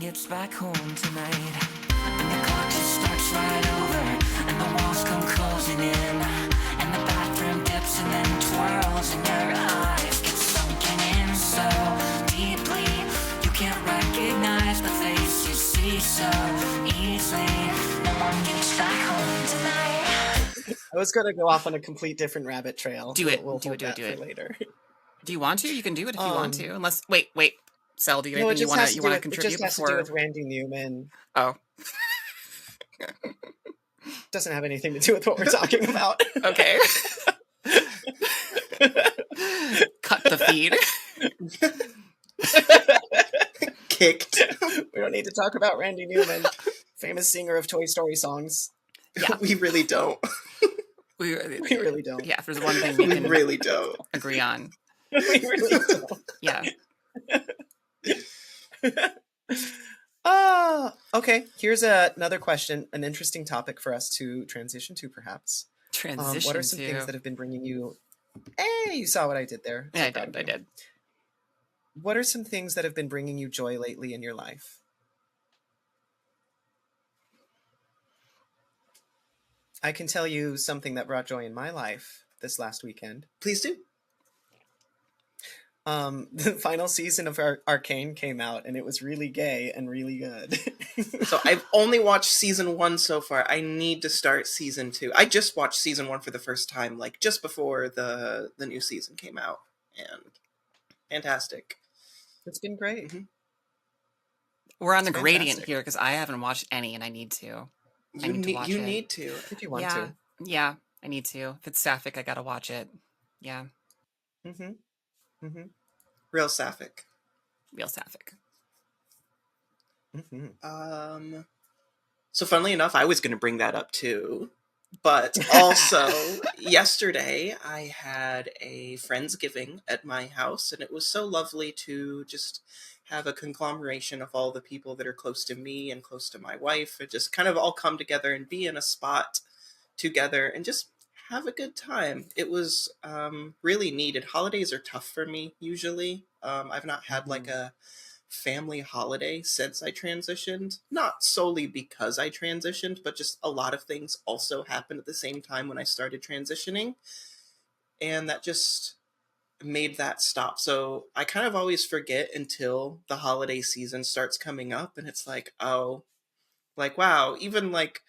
gets back home tonight, and the clock just starts right over, and the walls come closing in, and the bathroom dips and then twirls, and your eyes get sunken in so deeply you can't recognize the face you see so easily. No one gets back home tonight. I was going to go off on a complete different rabbit trail. Do it. We'll Do hold it. that for later. Do you want to? You can do it if you want to. Unless, wait. Sel, do you have No, it anything you just has want to to contribute it just has to do before? with Randy Newman. Oh, Doesn't have anything to do with what we're talking about. okay. Cut the feed. Kicked. We don't need to talk about Randy Newman, famous singer of Toy Story songs. Yeah. We really don't. We really don't. Yeah, if there's one thing we We can really don't. agree on. We really don't. Yeah. Okay. Here's another question, an interesting topic for us to transition to, perhaps. Transition what are some to... things that have been bringing you... Hey, you saw what I did there. Yeah, I did. What are some things that have been bringing you joy lately in your life? I can tell you something that brought joy in my life this last weekend. Please do. The final season of Arcane came out, and it was really gay and really good. So I've only watched season 1 so far. I need to start season 2. I just watched season 1 for the first time, like just before the new season came out, and fantastic. It's been great. Mhm. We're on It's the gradient fantastic. here because I haven't watched any, and I need to. I need to watch You it. need to. If you want yeah, to. yeah, I need to. If it's sapphic, I gotta watch it. Yeah, Mm-hmm. Mm-hmm. Real sapphic. real sapphic. Mm-hmm. So funnily enough, I was going to bring that up too. But also, yesterday I had a Friendsgiving at my house, and it was so lovely to just have a conglomeration of all the people that are close to me and close to my wife, and just kind of all come together and be in a spot together and just have a good time. It was really needed. Holidays are tough for me usually. I've not had like a family holiday since I transitioned. Not solely because I transitioned, but just a lot of things also happened at the same time when I started transitioning. And that just made that stop. So I kind of always forget until the holiday season starts coming up, and it's like, oh, like, wow, even like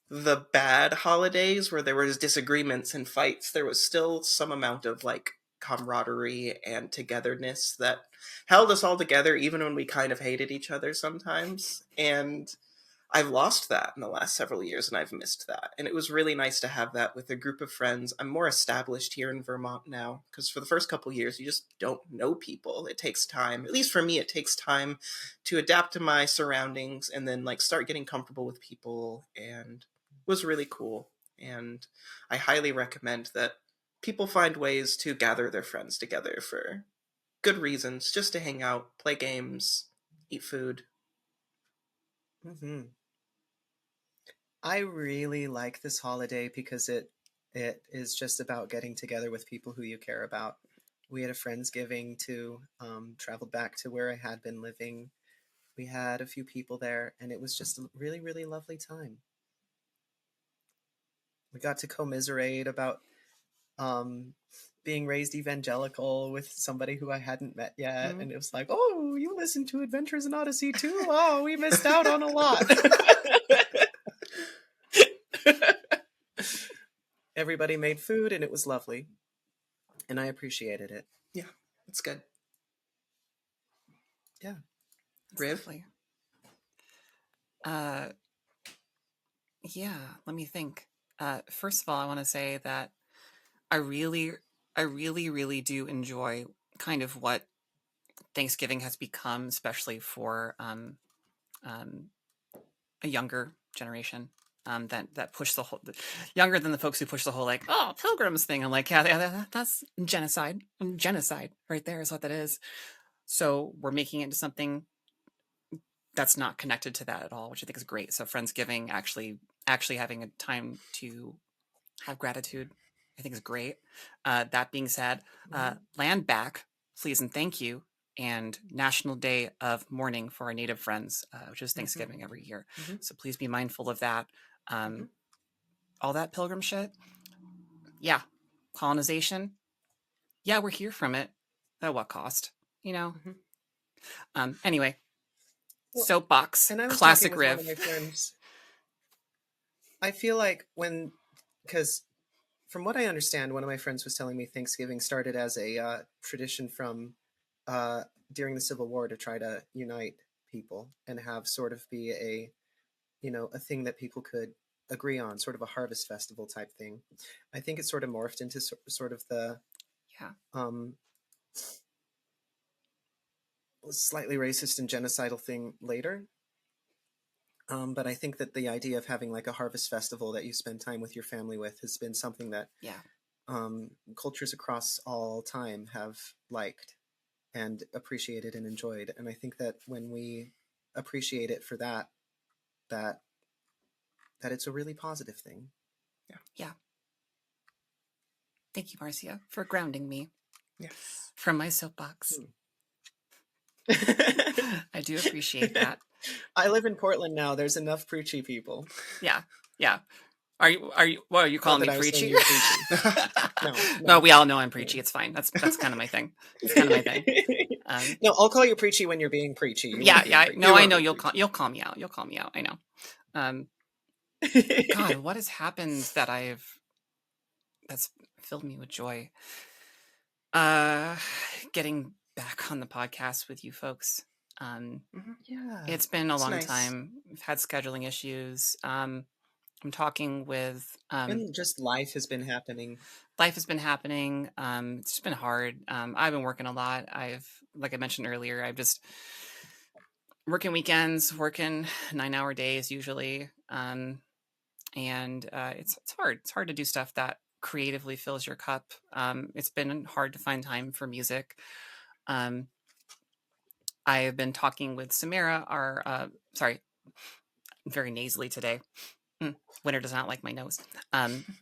the bad holidays where there was disagreements and fights, there was still some amount of like camaraderie and togetherness that held us all together even when we kind of hated each other sometimes. And I've lost that in the last several years, and I've missed that. And it was really nice to have that with a group of friends. I'm more established here in Vermont now, because for the first couple years, you just don't know people. It takes time. At least for me, it takes time to adapt to my surroundings and then like start getting comfortable with people. And it was really cool. And I highly recommend that people find ways to gather their friends together for good reasons, just to hang out, play games, eat food. Mm-hmm. I really like this holiday because it is just about getting together with people who you care about. We had a Friendsgiving too, traveled back to where I had been living. We had a few people there, and it was just a really, really lovely time. We got to commiserate about being raised evangelical with somebody who I hadn't met yet, and it was like, oh, you listened to Adventures in Odyssey too? Oh, we missed out on a lot. Everybody made food, and it was lovely, and I appreciated it. Yeah, it's good. Yeah. Riv? Lovely. Yeah, let me think. First of all, I want to say that I really, really do enjoy kind of what Thanksgiving has become, especially for a younger generation. That push the whole younger than the folks who push the whole like, oh, pilgrims thing. I'm like, yeah, that's genocide. Genocide right there is what that is. So we're making it into something that's not connected to that at all, which I think is great. So Friendsgiving, actually having a time to have gratitude, I think is great. That being said, land back, please and thank you. and National Day of Mourning for our Native friends, which is Mhm. Thanksgiving every year. Mhm. So please be mindful of that. Mhm. All that pilgrim shit, yeah. Colonization, yeah, we're here from it. At what cost? You know? Anyway, Well, soapbox, and I was talking classic with one of my riff. friends. I feel like because from what I understand, one of my friends was telling me Thanksgiving started as a tradition from uh, during the Civil War to try to unite people and have sort of be a thing that people could agree on, sort of a harvest festival type thing. I think it sort of morphed into sort of the Yeah. um, slightly racist and genocidal thing later. But I think that the idea of having like a harvest festival that you spend time with your family with has been something that Yeah. cultures across all time have liked and appreciated and enjoyed. And I think that when we appreciate it for that it's a really positive thing. Yeah. Thank you, Marcia, for grounding me Yes. from my soapbox. Hmm. I do appreciate that. I live in Portland now. There's enough preachy people. Yeah. Yeah. Are you what are you Not calling that me I was saying preachy? you're preachy. No, No, no. we all know I'm preachy. It's fine. That's kind of my thing. It's kind of my thing. No, I'll call you preachy when you're being preachy. You Yeah, weren't being yeah. preachy. No, You I won't know be you'll preachy. you'll call me out. You'll call me out. I know. God, what has happened that's filled me with joy? Getting back on the podcast with you folks. Yeah, It's been a it's long nice. time. We've had scheduling issues. I'm talking with And just life has been happening. life has been happening. It's just been hard. I've been working a lot. Like I mentioned earlier, I've just working weekends, working 9-hour days usually. And it's hard. It's hard to do stuff that creatively fills your cup. It's been hard to find time for music. Um, I have been talking with Samira, sorry, very nasally today. Winter does not like my nose.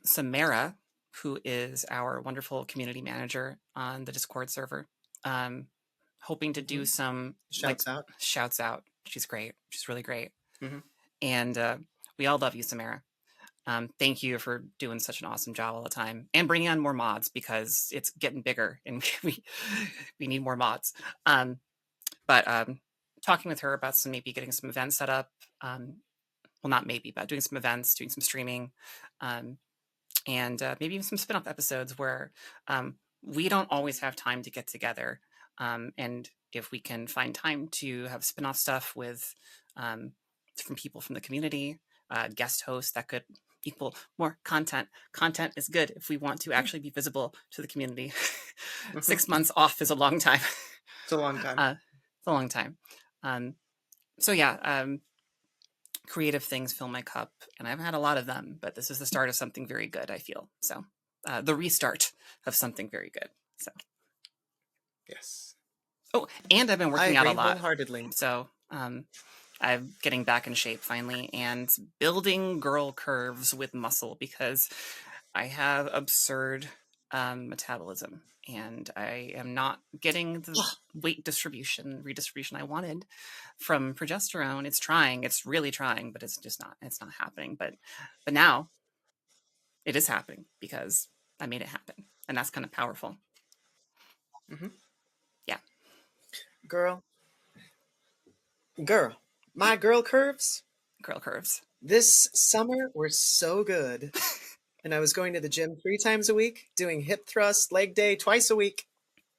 Samara, who is our wonderful community manager on the Discord server, hoping to do Mhm. some Shouts out. shouts out. She's great. She's really great. Mhm. And we all love you, Samara. Thank you for doing such an awesome job all the time and bringing on more mods because it's getting bigger and we need more mods. But talking with her about maybe getting some events set up. Well, not maybe, but doing some events, doing some streaming, and maybe even some spin-off episodes where we don't always have time to get together. And if we can find time to have spin-off stuff with different people from the community, guest hosts that could equal more content. Content is good if we want to actually be visible to the community. 6 months off is a long time. It's a long time. It's a long time. So yeah, creative things fill my cup, and I haven't had a lot of them, but this is the start of something very good, I feel. So the restart of something very good. So Yes. oh, and I've been I working out agree a lot. wholeheartedly. So I'm getting back in shape finally and building girl curves with muscle because I have absurd metabolism and I am not getting the weight redistribution I wanted from progesterone. It's really trying, but it's not happening. But now it is happening because I made it happen. And that's kind of powerful. Mhm. Yeah. Girl, my girl curves Girl curves. this summer were so good. And I was going to the gym 3 times a week, doing hip thrust, leg day twice a week.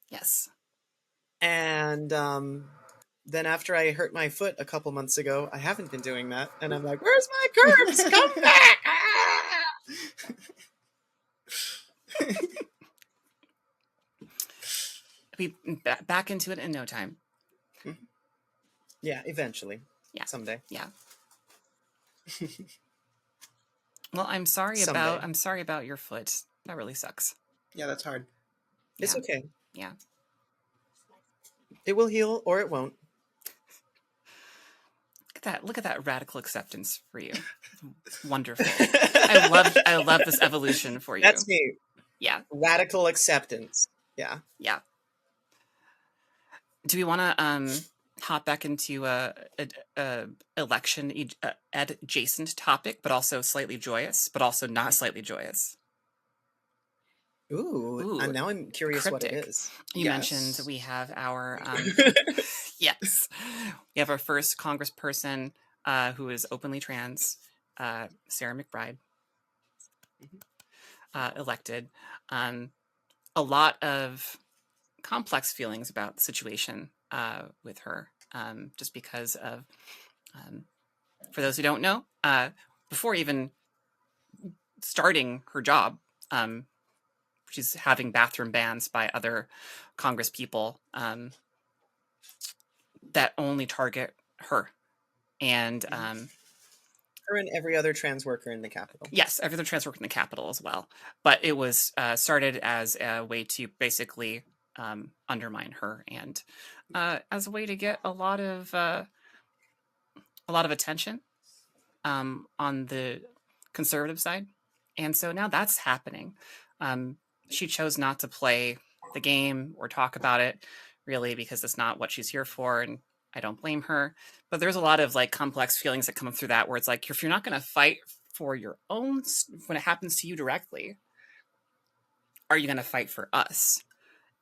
Yes. And then after I hurt my foot a couple months ago, I haven't been doing that. And I'm like, where's my curves? Come back! Be back into it in no time. Yeah, eventually. Yeah. Someday. Yeah. Well, I'm sorry Someday. about your foot. That really sucks. Yeah, that's hard. It's Yeah. okay. Yeah. It will heal or it won't. Look at that radical acceptance for you. Wonderful. I love this evolution for you. That's me. Yeah. Radical acceptance. Yeah. Yeah. Do we want to hop back into a election adjacent topic, but also slightly joyous, but also not slightly joyous? Ooh, Ooh, and now I'm curious what it cryptic. is. You mentioned Yes. we have our yes, we have our first Congressperson who is openly trans, Sarah McBride, elected. A lot of complex feelings about the situation with her, just because of, for those who don't know, before even starting her job, she's having bathroom bans by other Congress people that only target her. And Her and every other trans worker in the Capitol. yes, every other trans worker in the Capitol as well. But it was started as a way to basically undermine her, and as a way to get a lot of attention on the conservative side. And so now that's happening. She chose not to play the game or talk about it, really, because that's not what she's here for, and I don't blame her. But there's a lot of like complex feelings that come through that, where it's like, if you're not going to fight for your own when it happens to you directly, are you going to fight for us?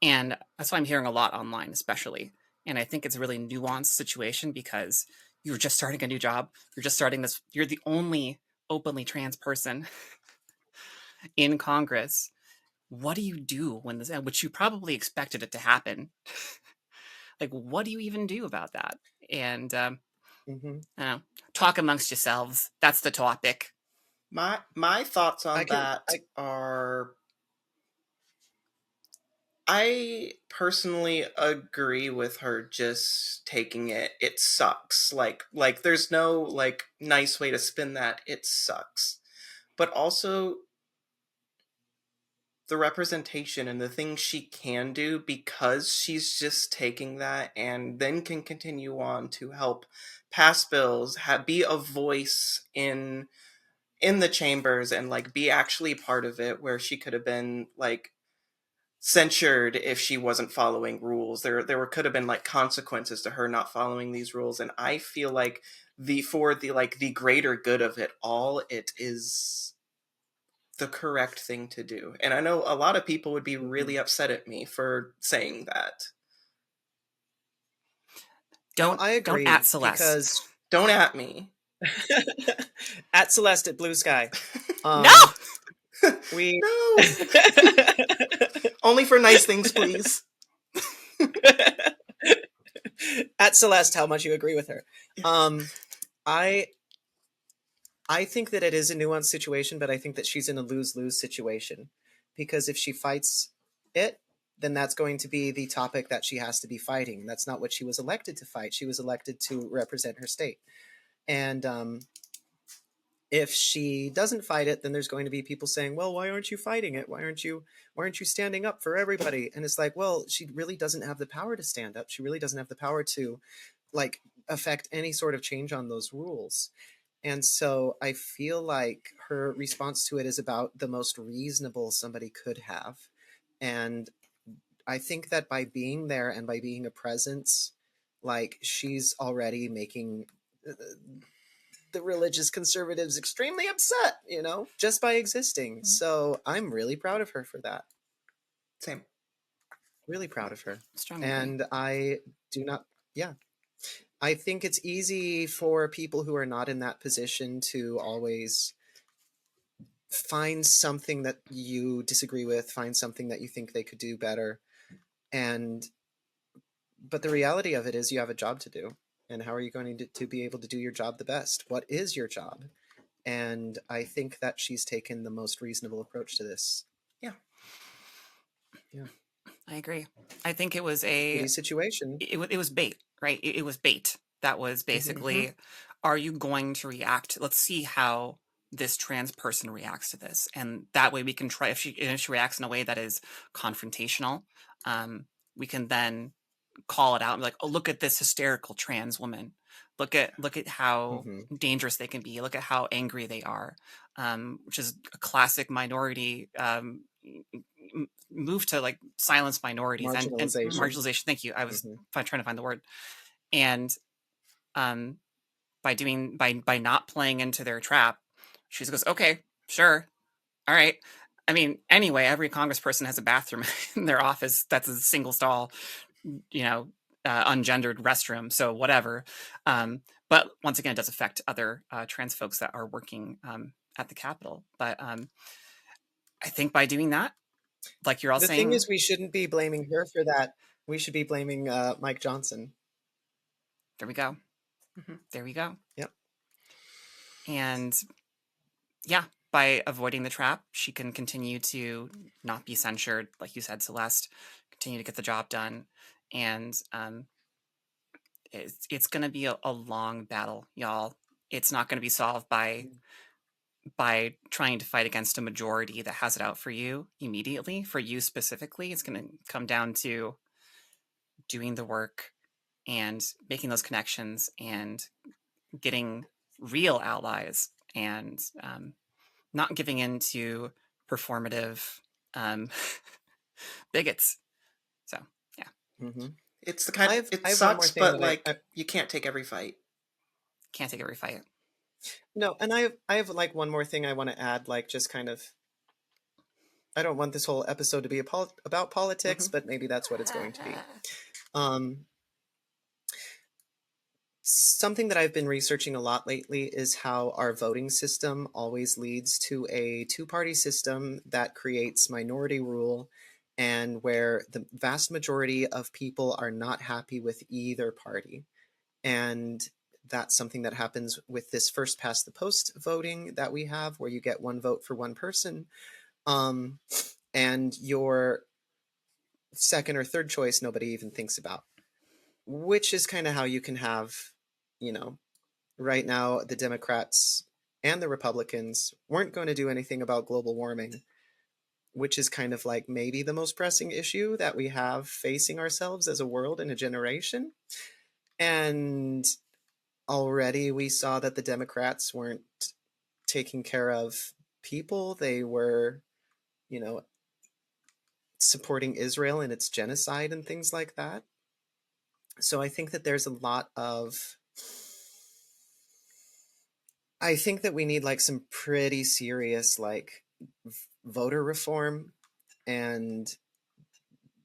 And that's why I'm hearing a lot online, especially. And I think it's a really nuanced situation, because you're just starting a new job. You're just starting this. You're the only openly trans person in Congress. What do you do when this, which you probably expected it to happen? Like, what do you even do about that? And I don't know, talk amongst yourselves. That's the topic. My thoughts on that are, I personally agree with her just taking it. It sucks. Like there's no like nice way to spin that. It sucks. But also the representation and the things she can do, because she's just taking that and then can continue on to help pass bills, be a voice in the chambers, and like be actually part of it, where she could have been like censured if she wasn't following rules. Could have been like consequences to her not following these rules, and I feel like for the greater good of it all, it is the correct thing to do. And I know a lot of people would be really upset at me for saying that. I agree, don't at Celeste. because Don't at me. at Celeste at Blue Sky. No! We No. Only for nice things, please. at Celeste, how much you agree with her. I think that it is a nuanced situation, but I think that she's in a lose-lose situation, because if she fights it, then that's going to be the topic that she has to be fighting. That's not what she was elected to fight. She was elected to represent her state. And if she doesn't fight it, then there's going to be people saying, well, why aren't you fighting it? Why aren't you standing up for everybody? And it's like, well, she really doesn't have the power to stand up. She really doesn't have the power to like affect any sort of change on those rules. And so I feel like her response to it is about the most reasonable somebody could have. And I think that by being there and by being a presence, like she's already making the religious conservatives extremely upset, just by existing. Mm-hmm. So I'm really proud of her for that. Same. Really proud of her. Strong and I do not, yeah. I think it's easy for people who are not in that position to always find something that you disagree with, find something that you think they could do better. But the reality of it is you have a job to do. And how are you going to be able to do your job the best? What is your job? And I think that she's taken the most reasonable approach to this. Yeah. Yeah. I agree. I think it was a situation. It was bait, right? It was bait. That was basically, are you going to react? Let's see how this trans person reacts to this, and that way we can try. If she reacts in a way that is confrontational, we can then call it out and be like, "Oh, look at this hysterical trans woman," Look at how Hmm. dangerous they can be. Look at how angry they are, which is a classic minority move to like silence minorities and Marginalization. marginalization. Thank you. I was Hmm. trying to find the word. And um, by not playing into their trap, she just goes, okay, sure, all right. I mean, anyway, every congressperson has a bathroom in their office that's a single stall, you know, ungendered restroom. So whatever. But once again, it does affect other trans folks that are working at the Capitol. But I think by doing that, like you're all The thing saying, is, we shouldn't be blaming her for that. We should be blaming Mike Johnson. there we go. Mhm. There we go. Yep. And yeah, by avoiding the trap, she can continue to not be censured, like you said, Celeste, continue to get the job done. And it's going to be a long battle, y'all. It's not going to be solved by trying to fight against a majority that has it out for you immediately. For you specifically, it's going to come down to doing the work and making those connections and getting real allies and not giving in to performative um, bigots. So yeah, Hmm. It's the kind. I It have one more sucks, thing but that like you can't take every fight. can't take every fight. no, and I have like one more thing I want to add, like just kind of. I don't want this whole episode to be about politics, Hmm. but maybe that's what it's going to be. Um, Something that I've been researching a lot lately is how our voting system always leads to a two-party system that creates minority rule and where the vast majority of people are not happy with either party. And that's something that happens with this first past the post voting that we have, where you get one vote for one person. Um, and your second or third choice, nobody even thinks about, which is kind of how you can have, you know, right now the Democrats and the Republicans weren't going to do anything about global warming, which is kind of like maybe the most pressing issue that we have facing ourselves as a world in a generation. And already we saw that the Democrats weren't taking care of people. They were, you know, supporting Israel in its genocide and things like that. So I think that there's a lot of. I think that we need like some pretty serious like voter reform and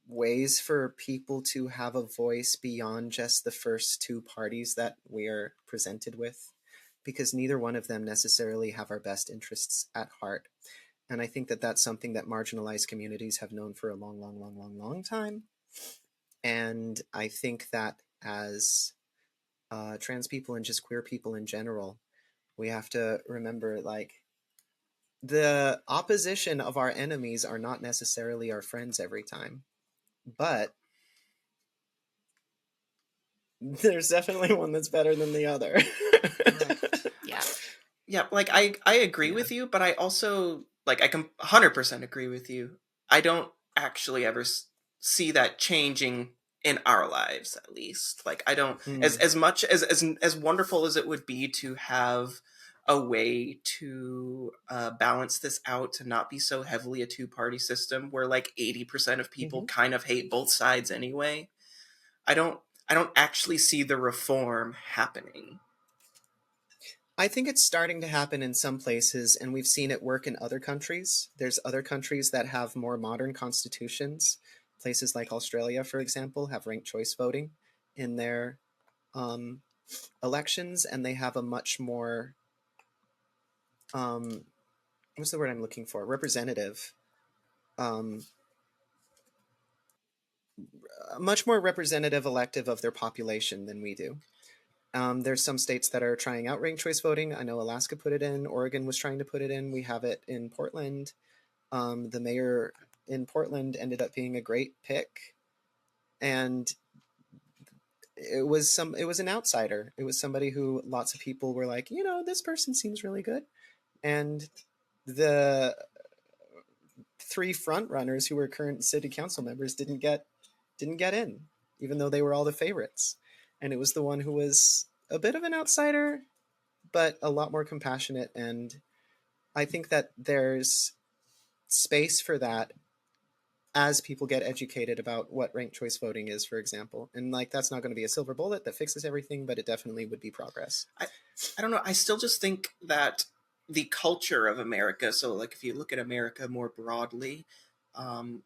ways for people to have a voice beyond just the first two parties that we are presented with, because neither one of them necessarily have our best interests at heart. And I think that that's something that marginalized communities have known for a long, long, long, long, long time. And I think that as trans people and just queer people in general, we have to remember like the opposition of our enemies are not necessarily our friends every time, but there's definitely one that's better than the other. Right. Yeah, Yeah, like I agree Yeah. with you, but I also like I can 100% agree with you. I don't actually ever see that changing in our lives, at least. Like I don't, Mm. as much as wonderful as it would be to have a way to balance this out, to not be so heavily a two-party system where like 80% of people Hmm. kind of hate both sides anyway. I don't I don't actually see the reform happening. I think it's starting to happen in some places, and we've seen it work in other countries. There's other countries that have more modern constitutions. Places like Australia, for example, have ranked choice voting in their um, elections, and they have a much more um, what's the word I'm looking for? Representative, um, a much more representative elective of their population than we do. There's some states that are trying out ranked choice voting. I know Alaska put it in. Oregon was trying to put it in. We have it in Portland. The mayor in Portland ended up being a great pick, and it was an outsider. It was somebody who lots of people were like, you know, this person seems really good, and the three front runners who were current city council members didn't get in, even though they were all the favorites. And it was the one who was a bit of an outsider, but a lot more compassionate. And I think that there's space for that as people get educated about what ranked choice voting is, for example. And like, that's not going to be a silver bullet that fixes everything, but it definitely would be progress. I don't know. I still just think that the culture of America, so like if you look at America more broadly,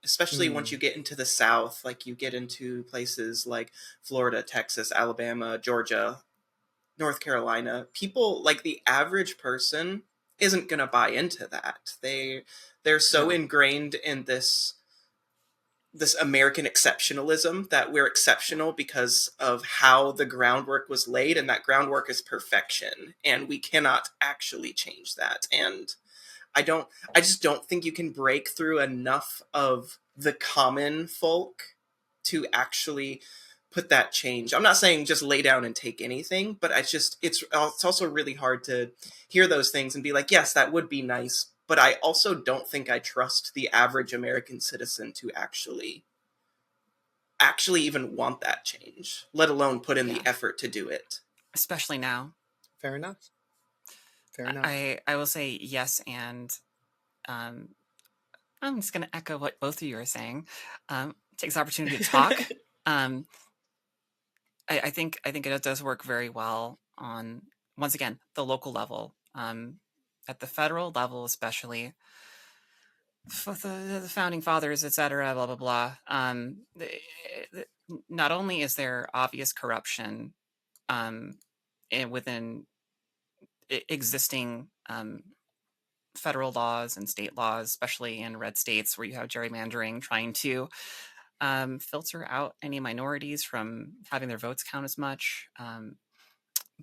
especially once you get into the South, like you get into places like Florida, Texas, Alabama, Georgia, North Carolina, people like the average person isn't going to buy into that. They're so No. ingrained in this American exceptionalism that we're exceptional because of how the groundwork was laid, and that groundwork is perfection, and we cannot actually change that. And I just don't think you can break through enough of the common folk to actually put that change. I'm not saying just lay down and take anything, but it's also really hard to hear those things and be like, yes, that would be nice, but I also don't think I trust the average American citizen to actually even want that change, let alone put in the Yeah. effort to do it. Especially now. Fair enough. Fair enough. I will say yes, and um, I'm just going to echo what both of you are saying. Take this opportunity to talk. um, I think it does work very well on, once again, the local level. At the federal level, especially with the founding fathers, etc., blah blah blah. Not only is there obvious corruption within existing federal laws and state laws, especially in red states where you have gerrymandering trying to filter out any minorities from having their votes count as much.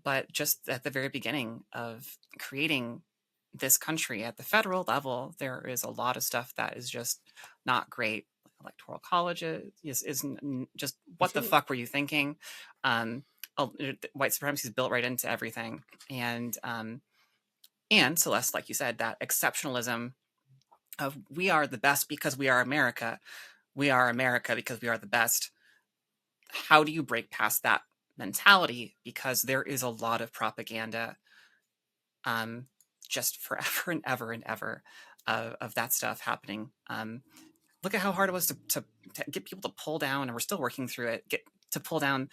But just at the very beginning of creating this country at the federal level, there is a lot of stuff that is just not great. Electoral colleges is just, what the fuck were you thinking? White supremacy is built right into everything, and Celeste, like you said, that exceptionalism of we are the best because we are America. We are America because we are the best. How do you break past that mentality? Because there is a lot of propaganda just forever and ever and ever of that stuff happening. Look at how hard it was to get people to pull down, and we're still working through it, to pull down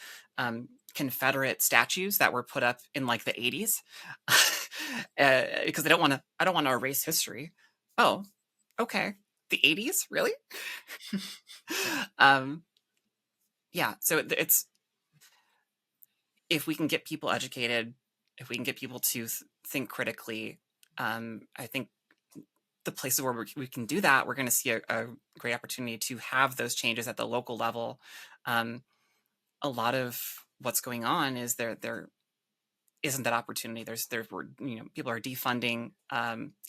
Confederate statues that were put up in like the 80s because I don't want to erase history. Oh, okay. The 80s? Really? Yeah, so it's, if we can get people educated, if we can get people to think critically, I think the places where we can do that, we're going to see a great opportunity to have those changes at the local level. A lot of what's going on is there isn't that opportunity. People are defunding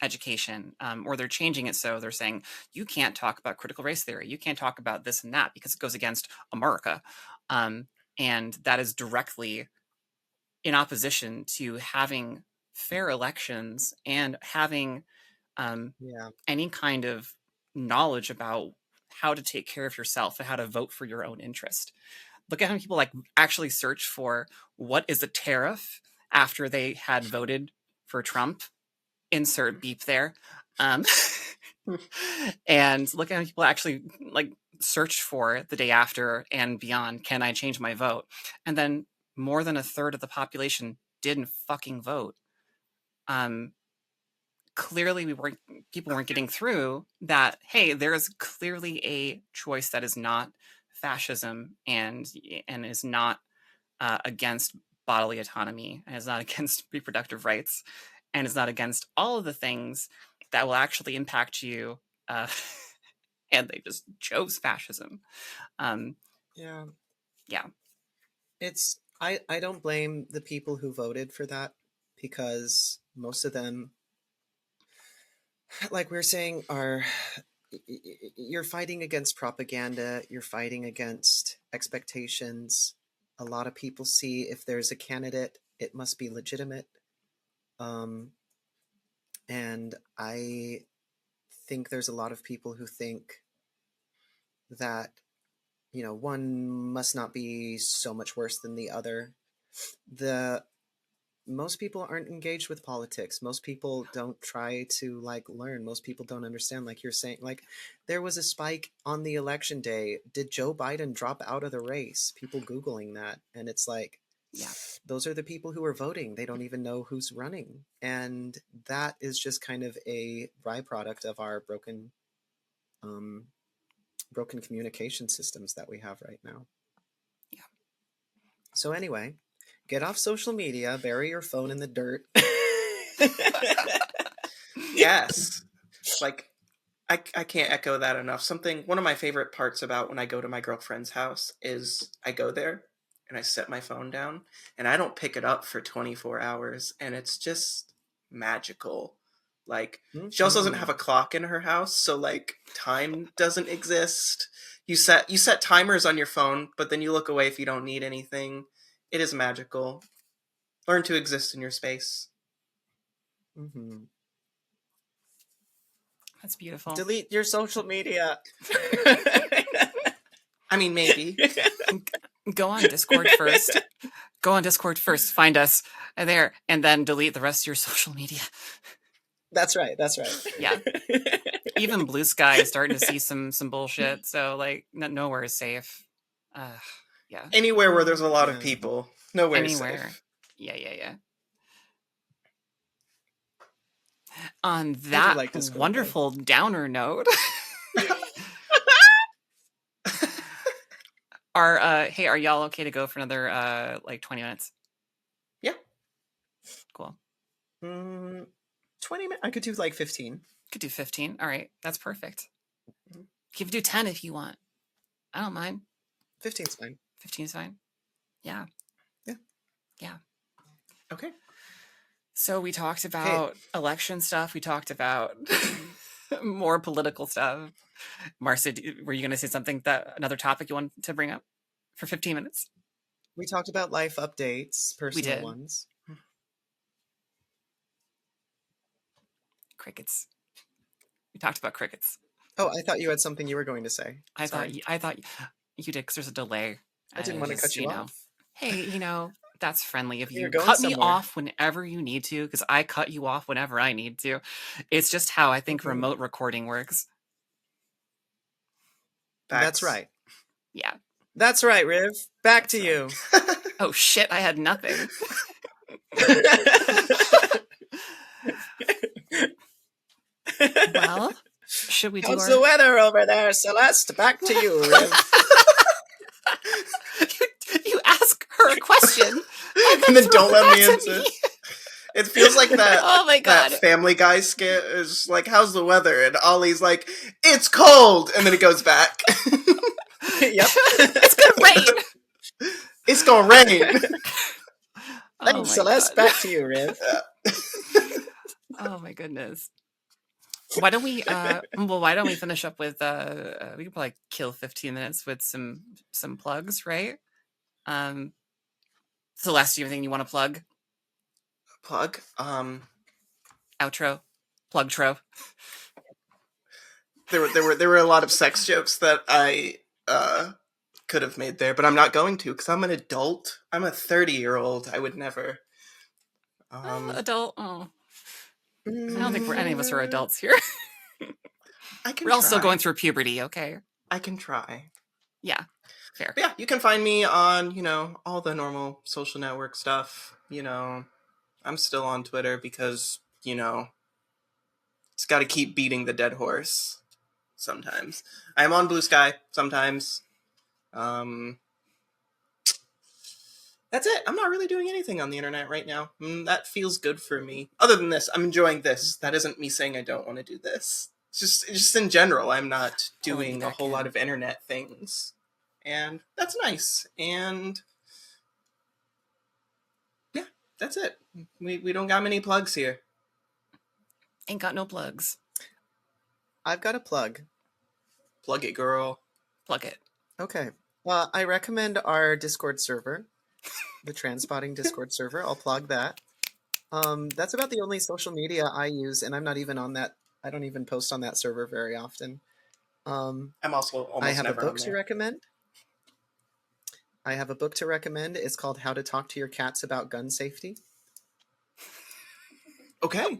education, or they're changing it so they're saying you can't talk about critical race theory, you can't talk about this and that because it goes against America, and that is directly in opposition to having fair elections and having Yeah. any kind of knowledge about how to take care of yourself and how to vote for your own interest. Look at how many people like actually search for what is a tariff after they had voted for Trump. Insert beep there. And look at how many people actually like search for the day after and beyond, can I change my vote? And then more than a third of the population didn't fucking vote. Clearly people weren't getting through that, hey, there is clearly a choice that is not fascism and is not against bodily autonomy, and is not against reproductive rights, and is not against all of the things that will actually impact you. And they just chose fascism. Yeah. Yeah. It's I don't blame the people who voted for that, because most of them, like we are saying, are you're fighting against propaganda, you're fighting against expectations. A lot of people see if there's a candidate, it must be legitimate. And I think there's a lot of people who think that, one must not be so much worse than the other. the most people aren't engaged with politics. Most people don't try to like learn. Most people don't understand. Like you're saying, like there was a spike on the election day. Did Joe Biden drop out of the race? People Googling that. And it's like, Yeah. those are the people who are voting. They don't even know who's running. And that is just kind of a byproduct of our broken communication systems that we have right now. Yeah. So anyway, get off social media, bury your phone in the dirt. Yes. Like, I can't echo that enough. One of my favorite parts about when I go to my girlfriend's house is I go there and I set my phone down and I don't pick it up for 24 hours. And it's just magical. Like, she also doesn't have a clock in her house, so like time doesn't exist. You set timers on your phone, but then you look away if you don't need anything. It is magical. Learn to exist in your space. Mm-hmm. That's beautiful. Delete your social media. I mean, maybe. Go on Discord first. Go on Discord first. Find us there, and then delete the rest of your social media. That's right. That's right. Yeah. Even Blue Sky is starting to see some bullshit. So like, nowhere is safe. Yeah. Anywhere where there's a lot of Yeah. people, nowhere is Anywhere. safe. Yeah. On that like Discord, wonderful downer note, are y'all okay to go for another like 20 minutes? Yeah. Cool. 20 minutes. I could do like 15. Could do 15. All right, that's perfect. You can do 10 if you want. I don't mind. 15's fine. 15 is fine. Yeah. Okay. So we talked about election stuff. We talked about more political stuff. Marcia, were you going to say something, another topic you wanted to bring up for 15 minutes? We talked about life updates, personal did. ones. Crickets. We talked about crickets. Oh, I thought you had something you were going to say. I Sorry. thought you did, because there's a delay. I didn't want to cut you off. Hey, that's friendly of you. You're going Cut me somewhere. off whenever you need to, because I cut you off whenever I need to. It's just how I think Mhm. remote recording works. That's right. Yeah. That's right, Riv. Back to you. Oh shit, I had nothing. Well, should we do How's the weather over there, Celeste? Back to you, Riv. you ask her a question And then don't let me throw it back answer. to me. It feels like that. Oh my god. That Family Guy skit is like, "How's the weather?" And Ollie's like, "It's cold," and then it goes back. Yep. It's gonna rain. It's gonna rain. Oh Thanks, my Celeste. God. Back to you, Riv. Oh my goodness. Why don't we why don't we finish up with we could probably kill 15 minutes with some plugs, right? Celeste, do you have anything you want to plug? Plug. Outro? Plug-tro? There were a lot of sex jokes that I could have made there, but I'm not going to because I'm an adult. I'm a 30-year-old. I would never. Adult? Oh. I don't think any of us are adults here. I can. We're all still try. going through puberty, okay? I can try. Yeah. Fair. But yeah, you can find me on, all the normal social network stuff. I'm still on Twitter because, it's got to keep beating the dead horse sometimes. I'm on Blue Sky sometimes. That's it. I'm not really doing anything on the internet right now. That feels good for me. Other than this, I'm enjoying this. That isn't me saying I don't want to do this. It's just in general, I'm not doing a whole lot of internet things. And that's nice. And yeah, that's it. We don't got many plugs here. Ain't got no plugs. I've got a plug. Plug it, girl. Plug it. Okay. I recommend our Discord server, the Transpotting Discord server. I'll plug that. That's about the only social media I use, and I'm not even on that. I don't even post on that server very often. I'm also almost I have a never book on to there. recommend. I have a book to recommend. It's called How to Talk to Your Cats About Gun Safety. Okay.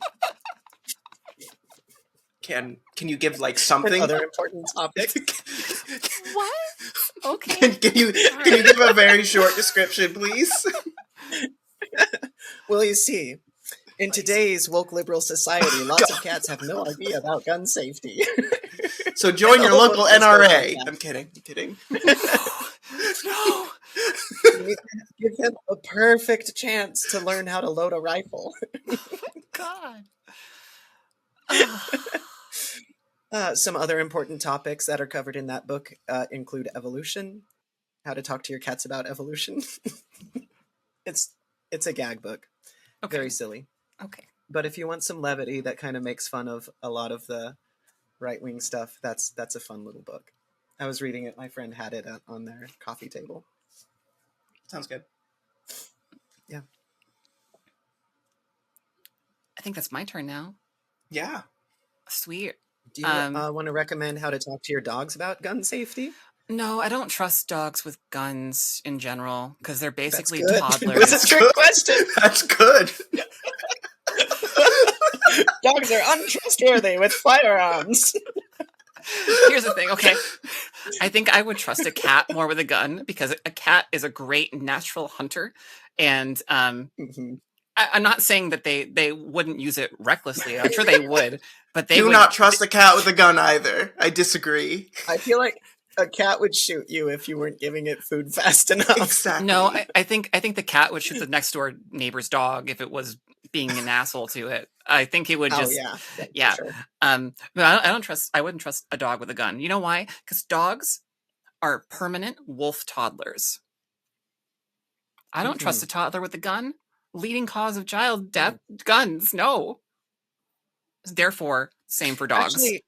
Can you give like And something? other important topics. What? Okay. Can you give a very short description, please? Well, you see, in today's woke liberal society, lots of cats have no idea about gun safety. So join your The whole local book is about NRA. that. I'm kidding. No. Give them a perfect chance to learn how to load a rifle. God. Some other important topics that are covered in that book include evolution, how to talk to your cats about evolution. It's a gag book, Okay. very silly. Okay. But if you want some levity that kind of makes fun of a lot of the right-wing stuff, that's a fun little book. I was reading it. My friend had it on their coffee table. Sounds good. Yeah. I think that's my turn now. Yeah. Sweet. Do you want to recommend how to talk to your dogs about gun safety? No, I don't trust dogs with guns in general because they're basically good. toddlers. That's a trick question. That's good. Dogs are untrustworthy with firearms. Here's the thing, okay? I think I would trust a cat more with a gun because a cat is a great natural hunter, and Mhm. I'm not saying that they wouldn't use it recklessly. I'm sure they would, but they Do would not trust a cat with a gun either. I disagree. I feel like a cat would shoot you if you weren't giving it food fast enough. Exactly. No, I think the cat would shoot the next door neighbor's dog if it was being an asshole to it. I think it would Oh just yeah, yeah. for sure. But I wouldn't trust a dog with a gun. You know why? Because dogs are permanent wolf toddlers. I don't trust a toddler with a gun. Leading cause of child death, guns. No. Therefore, same for dogs. Actually,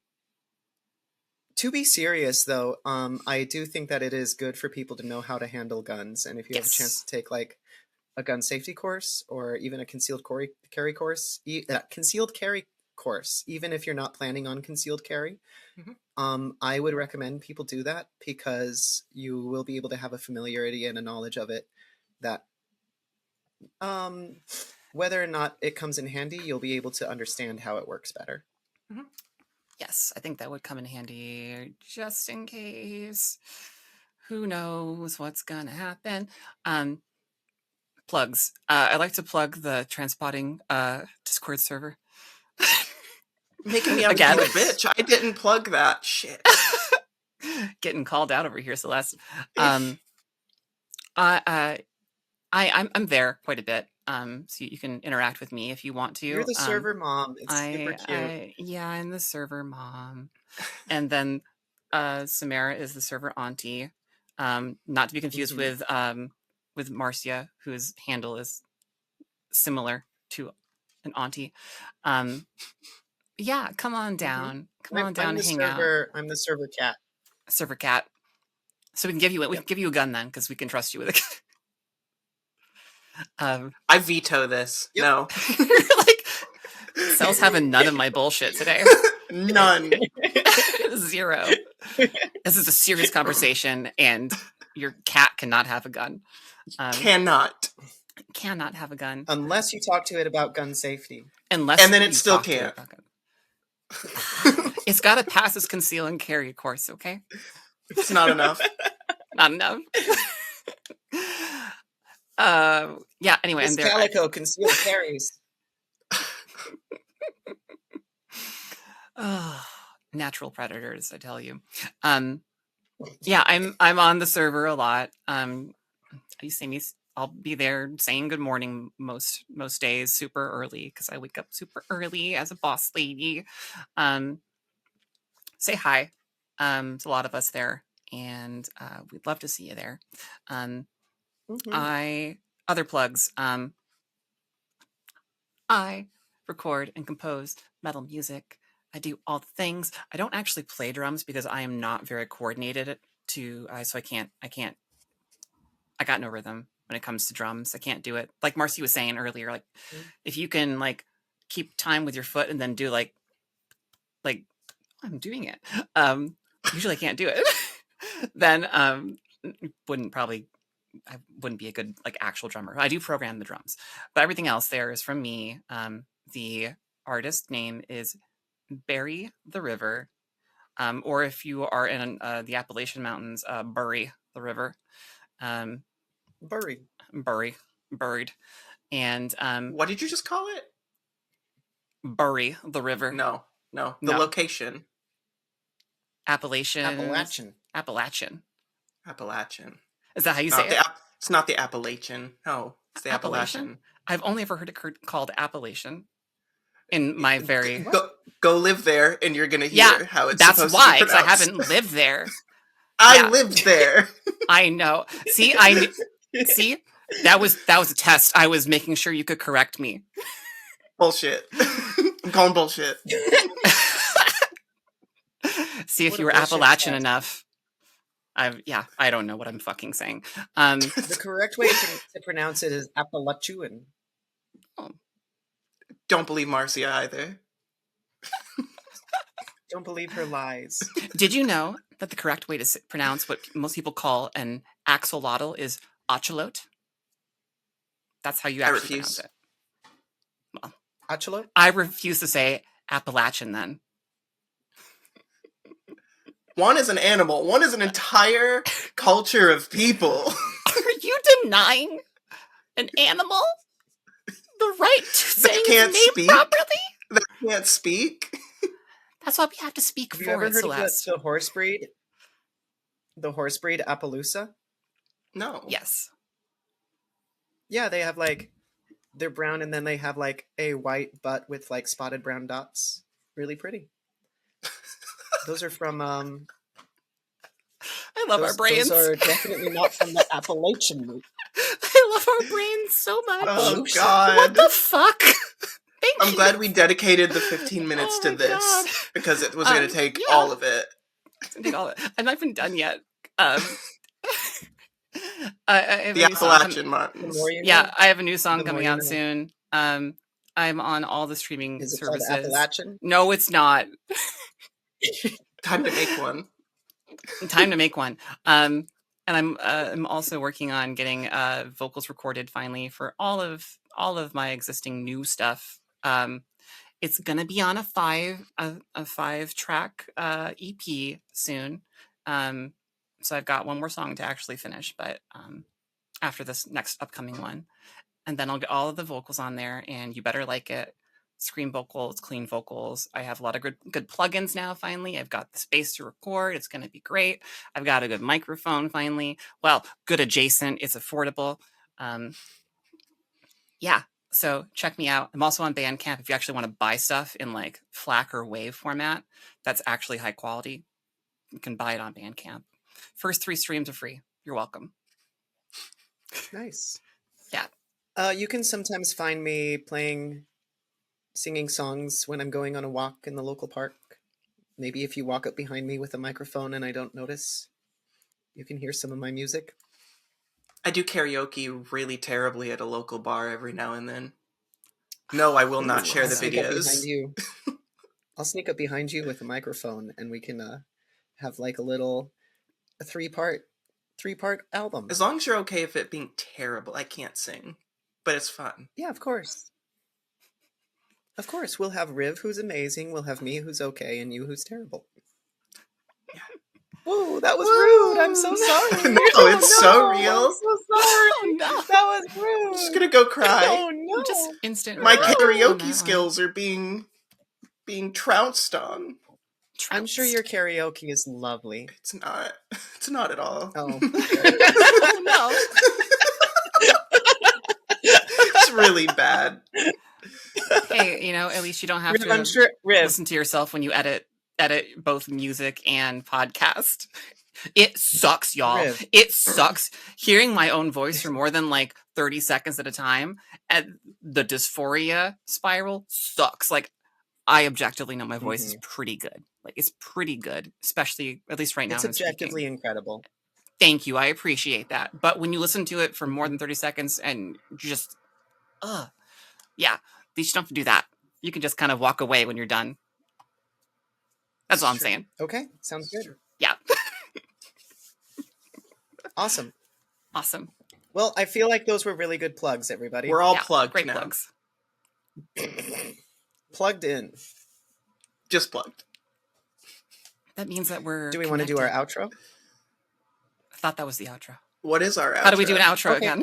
to be serious though, I do think that it is good for people to know how to handle guns, and if you have a chance Yes. to take like a gun safety course or even a carry course, concealed carry course, even if you're not planning on concealed carry, I would recommend people do that because you will be able to have a familiarity and a knowledge of it that whether or not it comes in handy, you'll be able to understand how it works better. Yes, I think that would come in handy just in case. Who knows what's gonna happen? Plugs. I like to plug the Transpotting Discord server. Making me out Again. to be a bitch. I didn't plug that shit. Getting called out over here, Celeste. I'm there quite a bit. So you can interact with me if you want to. You're the server mom. It's super cute. Yeah, I'm the server mom. And then Samara is the server auntie. Not to be confused with Marcia, whose handle is similar to an auntie. Yeah, come on down. Come on down, hang out. I'm the server cat. Server cat. So we can give you a gun then, because we can trust you with a gun. I veto this. Yep. No. Like, Cell's having none of my bullshit today. None. 0. This is a serious conversation, and your cat cannot have a gun. Cannot. Cannot have a gun Unless you talk to it about gun safety. unless. And then it you still talk to it can't. about gun. It's got to pass its conceal and carry course. Okay, It's not enough. not enough. Yeah. Anyway, This I'm there. calico concealed carries. Natural predators, I tell you. Yeah, I'm on the server a lot. You see me. I'll be there saying good morning most days, super early because I wake up super early as a boss lady. Say hi. There's a lot of us there, and we'd love to see you there. Other plugs. I record and compose metal music. I do all the things. I don't actually play drums because I am not very coordinated so I can't. I got no rhythm when it comes to drums. I can't do it. Like Marcy was saying earlier, like if you can like keep time with your foot and then do like I'm doing it. Usually I can't do it. Then wouldn't probably I wouldn't be a good like actual drummer. I do program the drums, but everything else there is from me. The artist name is Barry the River, or if you are in the Appalachian Mountains, Bury the River, um, Bury. buried, and What did you just call it? Bury the River. No. The No. location. Appalachian. Appalachian. Appalachian. Is that how you say Not it? it's not the Appalachian. No, it's the Appalachian. I've only ever heard it called Appalachian. In my very Go live there, and you're gonna hear yeah, how it's that's supposed why to be because I pronounced. haven't lived there. I Yeah. lived there. I know. See, see that was a test. I was making sure you could correct me. Bullshit. I'm calling bullshit. See if What you a were bullshit Appalachian test. enough. I don't know what I'm fucking saying. The correct way to pronounce it is Appalachian. Don't believe Marcia either. Don't believe her lies. Did you know that the correct way to pronounce what most people call an axolotl is ocelot? That's how you I actually refuse. pronounce it. Achalo? I refuse to say Appalachian then. One is an animal. One is an entire culture of people. Are you denying an animal the right to say his can't name speak? properly? That can't speak. That's why we have to speak Have you for ever it, heard Celeste. of the horse breed? The horse breed Appaloosa? No. Yes. Yeah, they have like they're brown and then they have like a white butt with like spotted brown dots. Really pretty. Those are from I love our brains. Those are definitely not from the Appalachian route. I love our brains so much. Oh Appaloosa. God. What the fuck? Thank I'm you. glad we dedicated the 15 minutes Oh to my this God. because it was going to take yeah. all of it. Take all of it. I'm not even done yet. I have The a new song Appalachian The Mountains. more you yeah, know. I have a new song The more coming you out know. soon. I'm on all the streaming Is it called services. Appalachian? No, it's not. Time to make one. Time to make one. And I'm also working on getting vocals recorded finally for all of my existing new stuff. It's gonna be on a 5-track EP soon. So I've got one more song to actually finish, but after this next upcoming one, and then I'll get all of the vocals on there, and you better like it. Screen vocals, clean vocals. I have a lot of good plugins now. Finally, I've got the space to record. It's going to be great. I've got a good microphone finally. Well, good adjacent. It's affordable. Yeah. So check me out. I'm also on Bandcamp. If you actually want to buy stuff in like FLAC or WAV format, that's actually high quality. You can buy it on Bandcamp. First 3 streams are free. You're welcome. Nice. Yeah. You can sometimes find me singing songs when I'm going on a walk in the local park. Maybe if you walk up behind me with a microphone and I don't notice, you can hear some of my music. I do karaoke really terribly at a local bar every now and then. No, I will not share I'll the sneak up videos. behind you. I'll sneak up behind you with a microphone and we can have like a three-part album. As long as you're okay with it being terrible. I can't sing, but it's fun. Yeah, of course. Of course, we'll have Riv, who's amazing. We'll have me, who's okay, and you, who's terrible. Yeah. Whoa, that was rude. I'm so sorry. No, it's so real. I'm so sorry. Oh no. That was rude. I'm just gonna go cry. Oh no. Just instant. My regret on that karaoke one. skills are being trounced on. I'm sure Trounced. your karaoke is lovely. It's not. It's not at all. Oh, Oh no. It's really bad. Hey, at least you don't have Riv, to I'm sure. Riv, listen to yourself when you edit both music and podcast. It sucks, y'all. Riv. It sucks hearing my own voice for more than like 30 seconds at a time. And the dysphoria spiral sucks. Like, I objectively know my voice is pretty good. Like, it's pretty good, especially at least right now. it's I'm speaking. objectively incredible. Thank you. I appreciate that. But when you listen to it for more than 30 seconds and just, yeah, at least you don't have to do that. You can just kind of walk away when you're done. That's all I'm Sure. saying. Okay, sounds good. Yeah. Awesome. Awesome. Well, I feel like those were really good plugs, everybody. We're all Yeah, plugged great now. plugs. Plugged in. Just plugged. That means that we're. Do we want to do our connected. outro? I thought that was the outro. What is our outro? How do we do an outro Okay. again?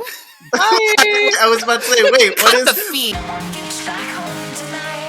Bye! I was about to say, wait, what Cut is the feed. No one gets back home tonight.